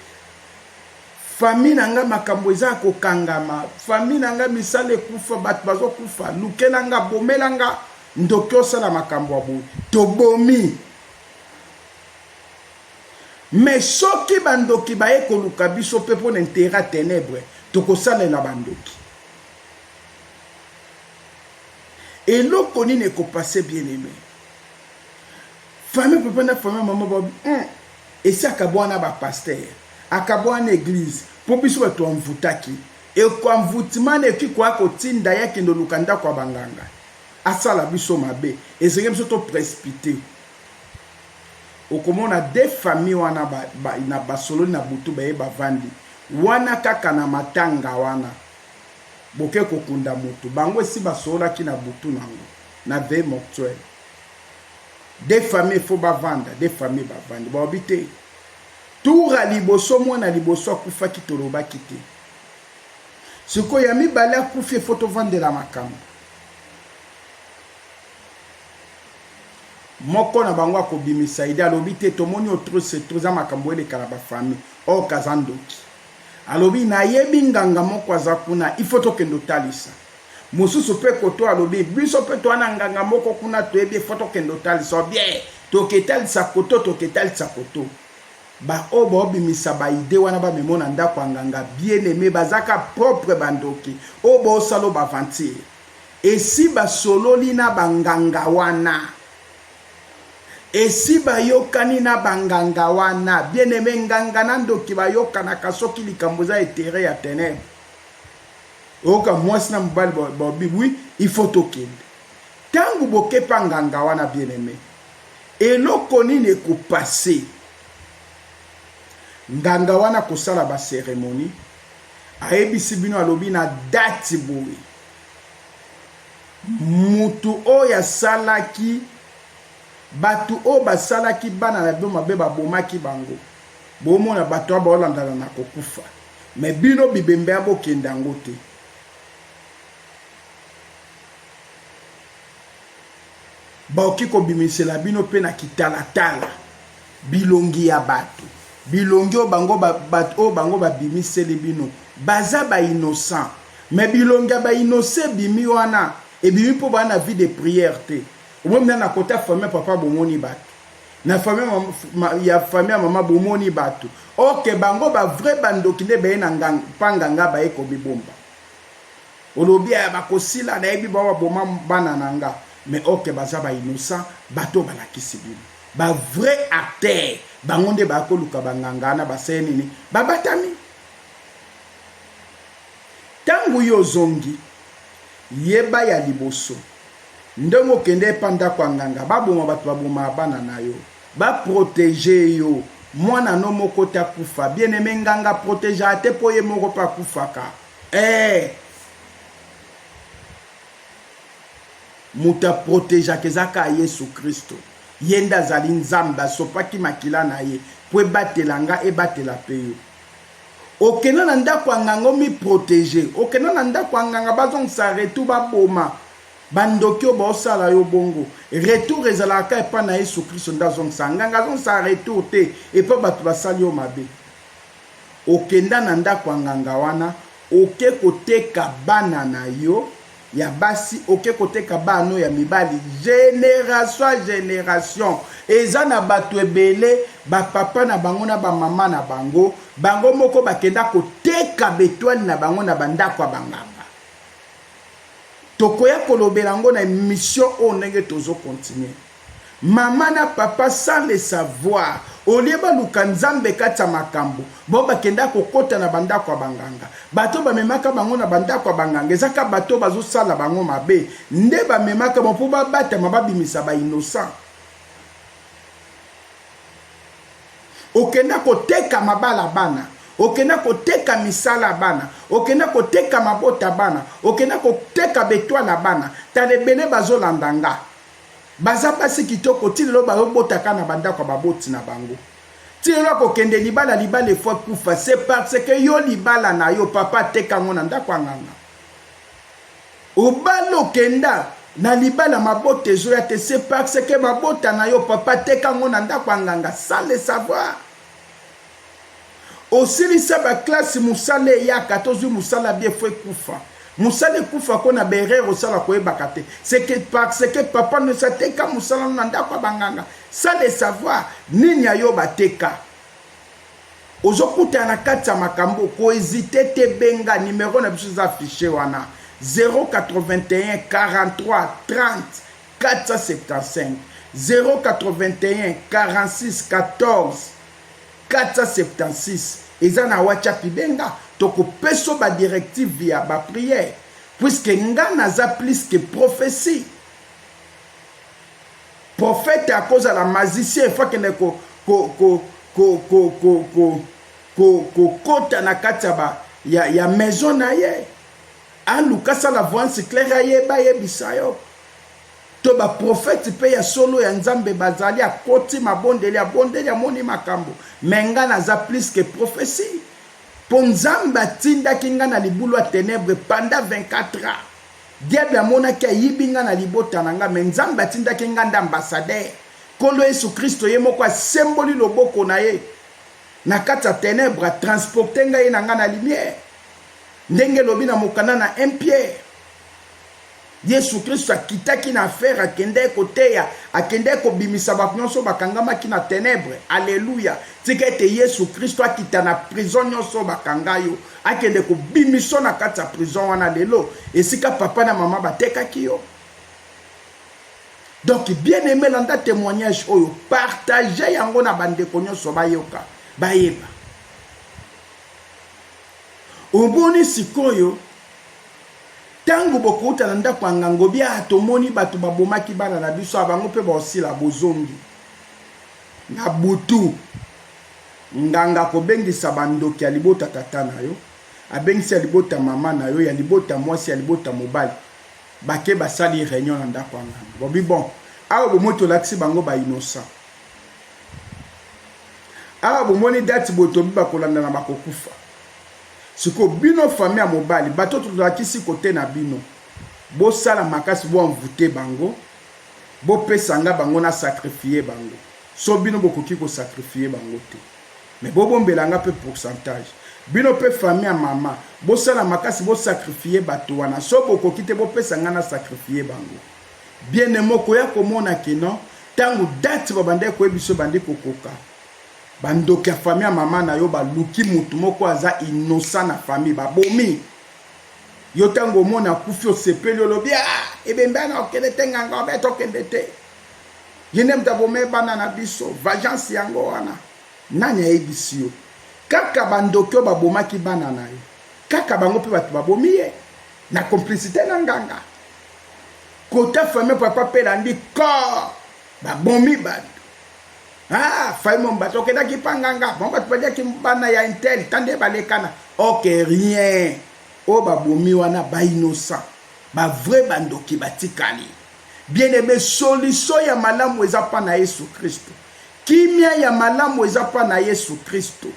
A: famille nanga makambo eza ko kangama, famille nanga misale kufa bat bazo kufa, lukelanga bomelanga ndoki osala makambo abu tobomi. Mais soki bandoki baye koluka biso pe po n'intérêt ténèbres tokosalela bandoki. Et loko nini ko passer bien aimé. Famille papa na famille maman babi et si akabwana ba pasteur, akabwana église po biso bato amvutaki. Et kwa mvutimane eki kwa kotinda yake ndo lukanda kwa banganga. Asala biso mabe ezenge biso to précipité. Okomona des familles wana na basolo na butu baye bavandi wana kaka na matanga wana boke kokunda mutu bango esi basola ki na butu nango na veille mortuaire. Des familles faut bavanda, des familles bavandi ba obité toura liboso mwana liboso akufa ki toloba kite siko ya mibale akufi photo vandela makambo. Moko na bango akobimisa ide alobi te tomoni otro se troza makambo ele kala ba famille o kazandoki alobi na yebi nganga moko aza kuna il faut tokendo talisa mususu pe koto alobi biso pe to ana nganga moko kuna to ebi faut tokendo talisa bien toketalisa koto toketalisa koto ba obo bimisa ba ide wana ba memona ndako nganga bien aimé bazaka propre bandoki obo salo ba vantir et si ba sololi na banganga wana esi bayokani na banganga wana bien aimé nganga nandoki bayokana kasoki likambo za etere ya ténèbres oka mwasi na mobali bobi oui il faut tokende tangu bokepa nganga wana bien aimé eloko nini ekopase nganga wana kosala ba cérémonie ayebisi bino alobi na date boye mutu oyo asalaki batu o basalaki bana na bino mabe babomaki bango bomona bato abaolandana na kokufa mais bino bibembe abokende yango te. Baoki kobimisela bino pe na kitalatala bilongi ya bato bilongi o bango bato o bango babimiseli bino baza ba innocent mais bilongi ba innocent bimi wana e bimi po bana vie de prière te. Ou même na kota famille papa bomoni batu na famille ya famille mama bomoni batu ok bango ba vrai bandoki nde be na nganga panganga ba eko bibomba olobi ya bakosila na ebi ba boma bana nanga mais ok baza ba innocent bato balakisi bino ba vrai acteur bango nde ba koluka banganga na baseni ni babatami tangu yo zongi yeba ya liboso ndongo kende panda kwa nganga baboma batu baboma bana na yo ba protéger yo mwana no moko ta kufa bien aimé nganga protéger ate po ye moko pa kufaka muta protéger kezaka Yesu Kristo yenda zali nzamba sopaki makila na ye po batelanga e batela pe yo okena na ndako nganga mi protéger okena na ndako nganga bazong sa retu baboma bandoki o bosala yo bongo retour ezalaka epa na Yesu Kristo ndazong sanganga zong sa retour te epa batu basali yo mabe okenda na ndako nganga wana oke koteka bana na yo ya basi oke koteka bano ya mibali génération eza na batu ebele ba papa na bango na ba mama na bango bango moko bakenda koteka betwali na bango na bandako banganga tokoya kolobela ngo na mission o ndenge tozo continuer Maman na papa sans le savoir. Olieba lukanzambe kata makambo. Bo bakenda kokota na bandako banganga. Bato ba memaka bango na bandako banganga. Ezaka bato bazo sala bango mabe. Nde ba memaka mo po ba bata mababimisa ba innocent. Okenda koteka mabala bana. Okenda koteka misala bana. Okenda koteka mabota bana. Okenda koteka betwala bana. Talebele bazo landanga. Baza basi kitoko tilelo botaka na bandako baboti na bango. Tilelo kokende libala fois kufa. C'est parce que yo libala na yo papa teka ngona ndako nganga. Obalo kenda na libala mabote zo ya te, c'est parce que mabota na yo papa teka ngona ndako nganga sans le savoir. Osilisa ba classe musale ya 14 musala bien fois kufa. Musale kufa kona berere osala koyebaka te. C'est que parce que papa ne sateka musala nanda kwa banganga. Sans le savoir nini ayo bateka. Ozokuta na kati makambo ko hésiter te benga numéro na biso za affiché wana 081 43 30 475 081 46 14 476. Eza na WhatsApp benga toko peso ba directive via ba prière puisque nga naza plus que prophétie. Prophète à cause de la magicien faut que ne kota na kati ya maison na ye. En Lucas la voix claire ye ba ye bisayo. To ba prophète pe ya solo ya nzambe bazali akoti mabondeli moni makambo. Menga naza plus que prophétie. Ponzamba tinda kinga na libulu a ténèbres pendant 24 ans. Diable amona ki ayibinga na libota nanga menzamba tinda kinga nda ambassadeur. Kolo Yesu Kristo ye moko symboli loboko na ye. Na kata ténèbres transporter nga ye nanga na lumière. Ndenge lobi na mokana na 1 Pierre. Yesu Kristo akitaki na affaire akende koteya akende kobimisa baknyonso bakangama ki na ténèbres. Alléluia. Tika ete Yesu Kristo akita na prison nyonso bakangayo akende kobimiso na kata prison wana lelo esika papa na mama batekaki yo. Donc bien aimé landa témoignage oyo partager yango na bandeko nyonso bayoka bayeba. Oboni sikoyo tango bokuta na ndako ya ngango bia tomoni bato babomaki bana na biso abango pe baosila bozongi na butu nganga kobengisa bandoki ya libota tata na yo abengisa libota mama na yo ya libota mwasi ya libota mobali bake basali réunion na ndako ya ngango bobi bon awa bomoto lakisi bango ba innocent awa bomoni date botobi bakolanda na bakokufa. Siko bino famille mobali bato tulakisi kote na bino bo sala makasi bo envoûter bango bo pesanga bango na sacrifier bango so bino bokoki ko sacrifier bango te mais bo bombelanga pe pourcentage bino pe famille mama bo sala makasi bo sacrifier bato wana so bokoki te bo pesanga na sacrifier bango bien moko ya komona kino tangu date babande ko ebiso bande kokoka bandoki ya famille ya mama na yo baluki mutu moko aza innocent na famille babomi yo tango mona kufi osepeli olobi ebembe na okende te nganga obe tokende te yene mtabome bana na biso vagance yango wana nani ayebisi yo kaka bandoki oyo babomaki bana na yo kaka bango mpe bato babomi ye na complicité na nganga kota famille papa mpe landi corps babomi bato faimon bato okenda ki panganga bon bato badia ki bana ya intel tande balekana ok rien o babomi wana ba innocent ba vrai bandoki batikali bien aimé solution ya malamu eza pa na Yesu Kristo kimia ya malamu eza pa na Yesu Kristo.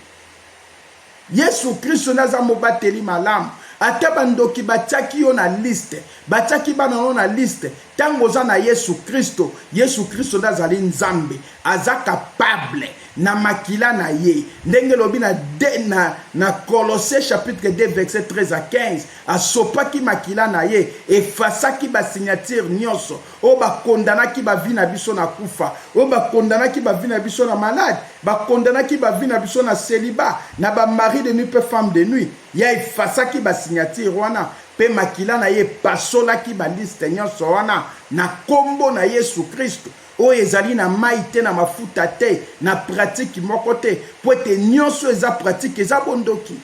A: Yesu Kristo naza mobateli malamu ata bandoki batiaki yo na liste batiaki bana yo na liste tango za na Yesu Kristo nazali nzambe aza capable na makila na ye ndenge lobi na Colossiens chapitre 2 verset 13 à 15 asopaki makila na ye efasaki ba signature nyonso o ba kondanaki ba vi na biso na kufa o ba kondanaki ba vi na biso na malade ba kondanaki ba vi na biso na célibat na ba mari de nuit pe femme de nuit ya efasaki ba signature wana pe makila na ye pasolaki baliste nyonso wana na kombo na Yesu Kristo oyo ezali na mai te na mafuta te na pratique moko te po ete nyonso eza pratique eza bondoki.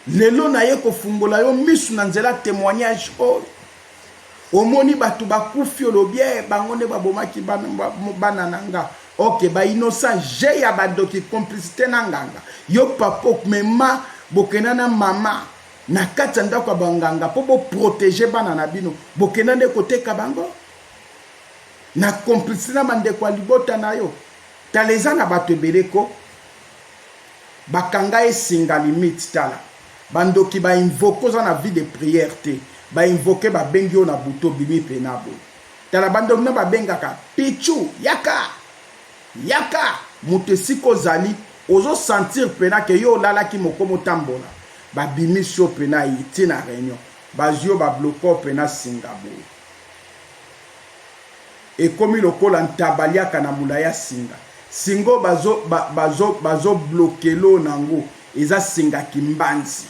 A: Lelo na ye kofungola yo misu na nzela témoignage oyo omoni bato bakufi olobie bango nde babomaki bana na nga. Ok, ba innocent je ya badoki complicité na nganga yo papa mema bokena na mama na kati ya ndako ya banganga mpo boprotege bana na bino bokena nde koteka bango na complicité na bandeko ya libota na yo. Tala eza na bato ebele ko bakanga esinga limite. Tala bandoki bainvoke oza na vie de prière te bainvoke babengi yo na buto bimi mpe na boye. Tala bandoki na babengaka pichu yaka moto esika ozali ozosentir mpena ke yo olalaki moko motambola babimisi yo mpena ye ti na réunion bazwi yo babloko mpena singa boye ekomi lokola ntabaliaka na molaya singa singo bazoblokelo nango eza singaki mbanzi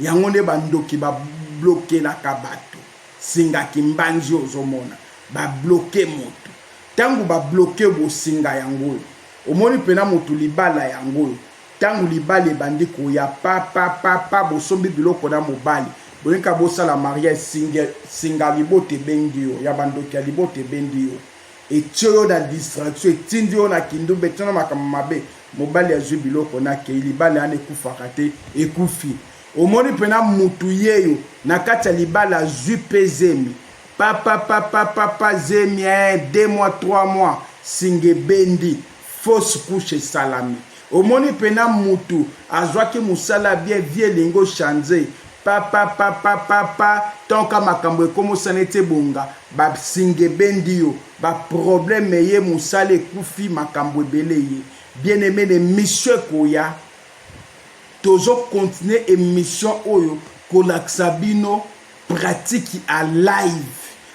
A: yango nde bandoki bablokelaka bato singaki mbanzi ozomona babloke moto tangu babloke bosinga yango omoni pena motu libala yango tangu libala ebandi koya pa bosombi biloko na mobali bolinka bosala mariage singa libote bendi yo ya bandoki ya libote bendi yo etie yo na distraction etindi yo na kindumba etie na makambo mabe mobali azwi biloko na kei libala yana ekufaka te ekufi. Omoni pena mutu yeyo na kati ya libala azwi pe zemi papa zemi 2 mois 3 mois singe bendi fausse couche salami. Omoni pena mutu azwaki musala bien vie lingo chanze papa tonka makambo ekomosana ete bonga basinge bendi yo baproblème ye musala ekufi makambo ebele ye. Bien aimé de mission koya tozo continuer émission oyo kolakisa bino pratique à live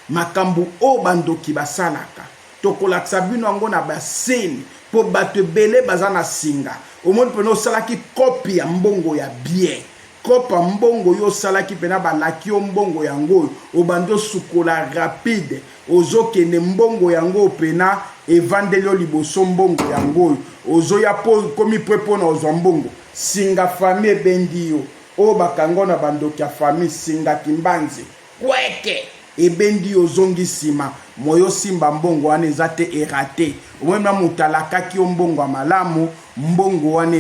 A: makambo o bandoki basalaka tokolakisa bino yango na baseni po bato ebele baza na singa. Omoni pena osalaki kopi ya mbongo ya bien kopa mbongo yo osalaki pena balaki yo mbongo yango obando sukola rapide ozokende mbongo yango pena evandeli yo liboso mbongo yango ozoya po komi prepo na ozwa mbongo singa famille ebendi yo oyo bakango na bandoki ya famille singa kimbanzi kweke ebendi yo ozongi nsima moyo simba mbongo wana eza te erate omoi na moto alakaki yo mbongo ya malamu mbongo wana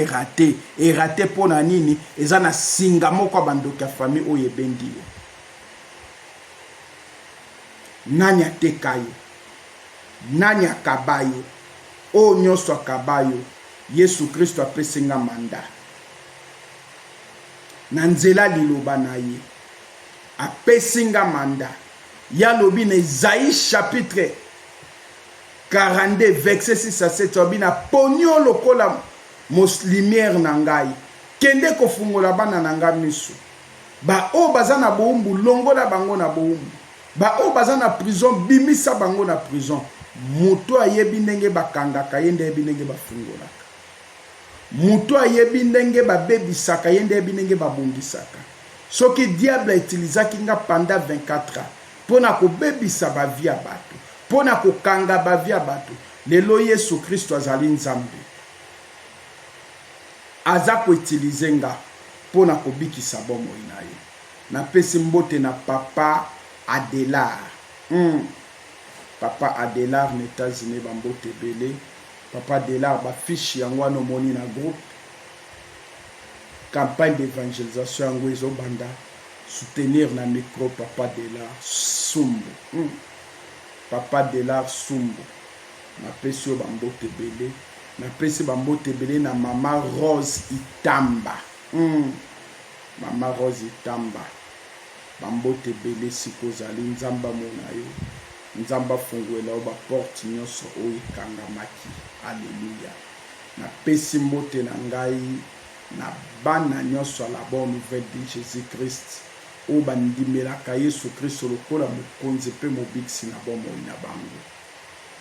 A: erate mpo na nini eza na singa moko ya bandoki ya famille oyo ebendi yo. Nani ateka yo nani akaba yo oyo nyonso akaba yo Yesu Kristo apesinga manda na nzela liloba na ye apesinga manda ya lobi na Isaïe chapitre 42 verset 6 à 7 obi na ponyo lokola lumière na ngai kende kofungola bana na ngai miso ba o baza na boumbu longola bango na boumbu ba o baza na prison bimisa bango na prison. Muto ayebi ndenge bakangaka ye nde yebi ndenge bafungolaka muto ayebi ndenge babebisaka ye nde yebi ndenge babongisaka. Soki diable atilizaki nga pendant 24 ans pona kobebisa bavi ya bato pona kokanga bavi ya bato lelo Yesu Kristo azali nzambe aza koutilize nga pona kobikisa bomoi na ye. Napesi mbote na papa Adelar papa Adelar na États-Unis bambote belé papa Adelar bafiche yango wana omoni na groupe campagne d'évangélisation yango ezobanda soutenir na micro papa Adelar Sumbu papa Adelar Sumbu napesi yo bambote belé napesi bambote belé na mama Rose Itamba mama Rose Itamba bambote belé sikozali nzamba mona yo nzamba funguela oba porte nyonso oyo ekangamaki. Alleluya. Napesi mbote na ngai na bana nyonso la bonne nouvelle de Jésus Christ oyo bandimelaka Yesu Kristo lokola mokonzi mpe mobikisi na bomoi na bango.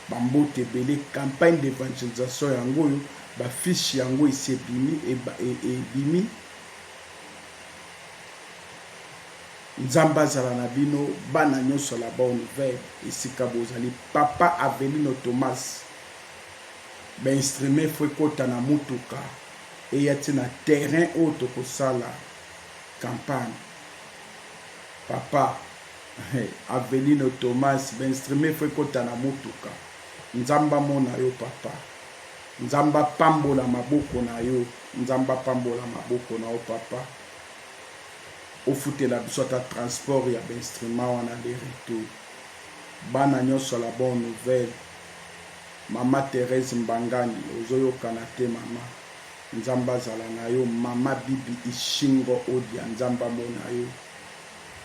A: Bambote ebele campagne d'évangélisation yango oyo bafiche yango esi ebimi Nzamba zala na bino bana nyonso la bonne nouvelle esika bozali papa Avelino Thomas ba instrument fwe kota na mutuka eyati na terrain oyo tokosala campagne papa Avelino Thomas ba instrument fwe kota na mutuka nzamba mona yo papa nzamba pambola maboko na yo nzamba pambola maboko na yo papa ofutela biso ata transport ya bainstrument wana de retour bana nyonso la bonne nouvelle mama Thérèse Mbangani ozoyokana te mama nzamba azala na yo mama Bibi Ishingo Odia nzamba mona yo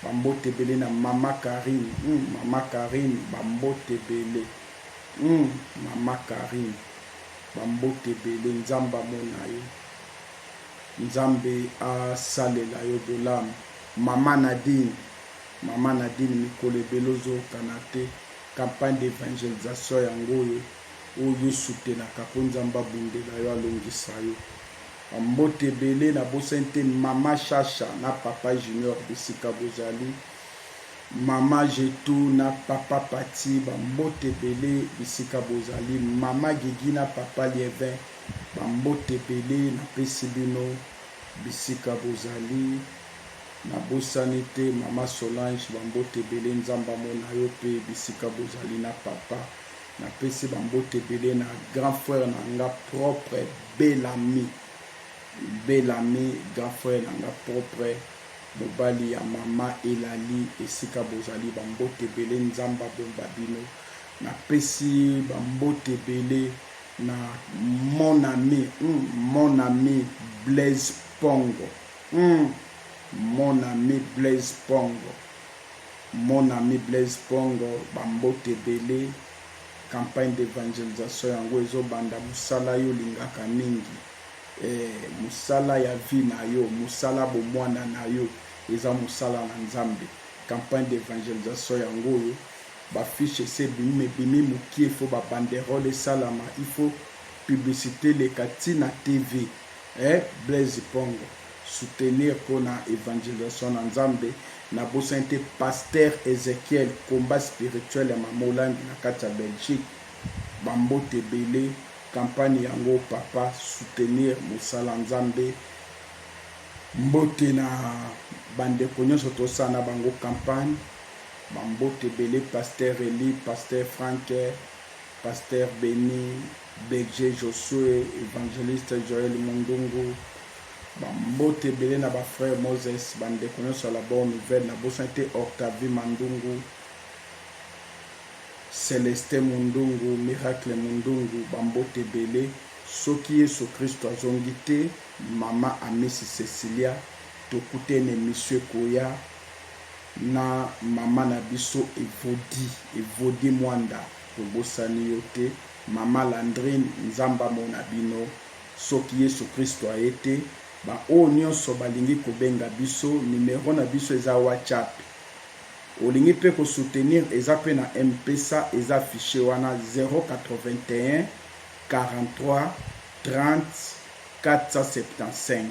A: bambote ebele na mama Karine mama Karine bambote ebele mama Karine bambote ebele nzamba mona yo nzambe asalela yo bolamu mama Nadine mikolo ebele ozokana te campagne d'évangélisation yango oyo sutenaka mpo nzambe abundela yo alongisa yo bambote ebele na bosente mama Chacha na papa Junior bisika bozali mama Jetu na papa Pati bambote ebele bisika bozali mama Gigi na papa Lievin bambote ebele napesi bino bisika bozali na bosani te mama Solange bambote ebele nzamba mona yo mpe bisika bozali na papa napesi bambote ebele na grand frère na nga propre Belami grand frère na nga propre mobali ya mama Elali esika bozali bambote ebele nzamba bomba bino napesi bambote ebele na mon ami Blaise Pongo mon ami Blaise Pongo bambote ebele campagne d'évangélisation yango ezobanda musala yo lingaka mingi musala ya vie na yo musala bomwana na yo eza musala na nzambe campagne d'évangélisation yango oyo bafiche ese bimi mokie fo babanderole esalama il faut publicité leka ntina TV Blaise Pongo soutenir pour la évangélisation en Nzambe na bosante pasteur Ezekiel combat spirituel ya mamolangi na kati ya Belgique bambote ebele campagne yango papa soutenir mosala Nzambe mbote na bandeko nyonso tosala na bango campagne bambote ebele pasteur Eli pasteur Franke pasteur Beni Berger Josué évangéliste Joël Mundungu bambote ebele na bafrère Moses bandeko nyonso la bonne nouvelle na bosante Octavie Mandungu Célestin Mundungu Miracle Mundungu bambote ebele soki Yesu Kristo azongi te mama Amisi Cecilia tokutene monsieur Koya na mama na biso Evodi Mwanda tobosani yo te mama Landrine nzamba mona bino soki Yesu Kristo aete ba o nyonso balingi kobenga biso numéro na biso eza WhatsApp olingi pe ko soutenir eza pe na M-Pesa eza affiché wana 081 43 30 475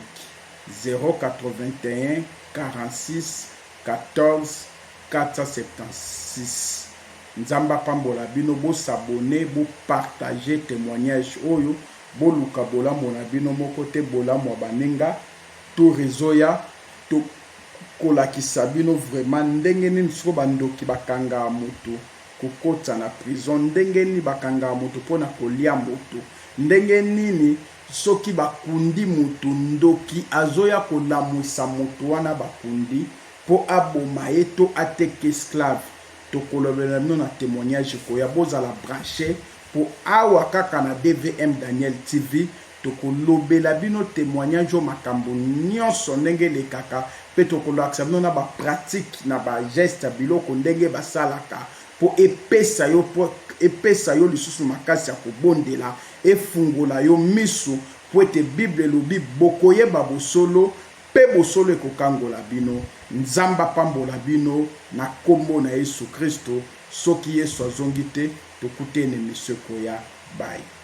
A: 081 46 14 476 nzamba pambola bino bo s'abonner bo partager témoignage oyo boluka bolamo na bino moko te bolamo baninga to réseau ya to kolakisa bino vraiment ndenge nini siko bandoki bakanga moto kokota na prison ndenge nini bakanga moto pona kolia moto ndenge nini soki bakundi moto ndoki azoya kolamwisa moto wana bakundi po aboma ye to ateke esclave tokolobela bino na témoignage koya bozala branché po awa kaka na DVM Daniel TV tokolobela bino témoignage o makambo nyonso ndenge lekaka pe tokolakisa bino na ba pratique na ba geste biloko ndenge basalaka po epesa yo lisusu makasi ya kobondela efungola yo misu po ete Bible elobi bokoyeba bosolo pe bosolo ekokangola bino nzamba pambola bino na kombo na Yesu Kristo soki Yesu azongi te tokutene monsieur Koya bye.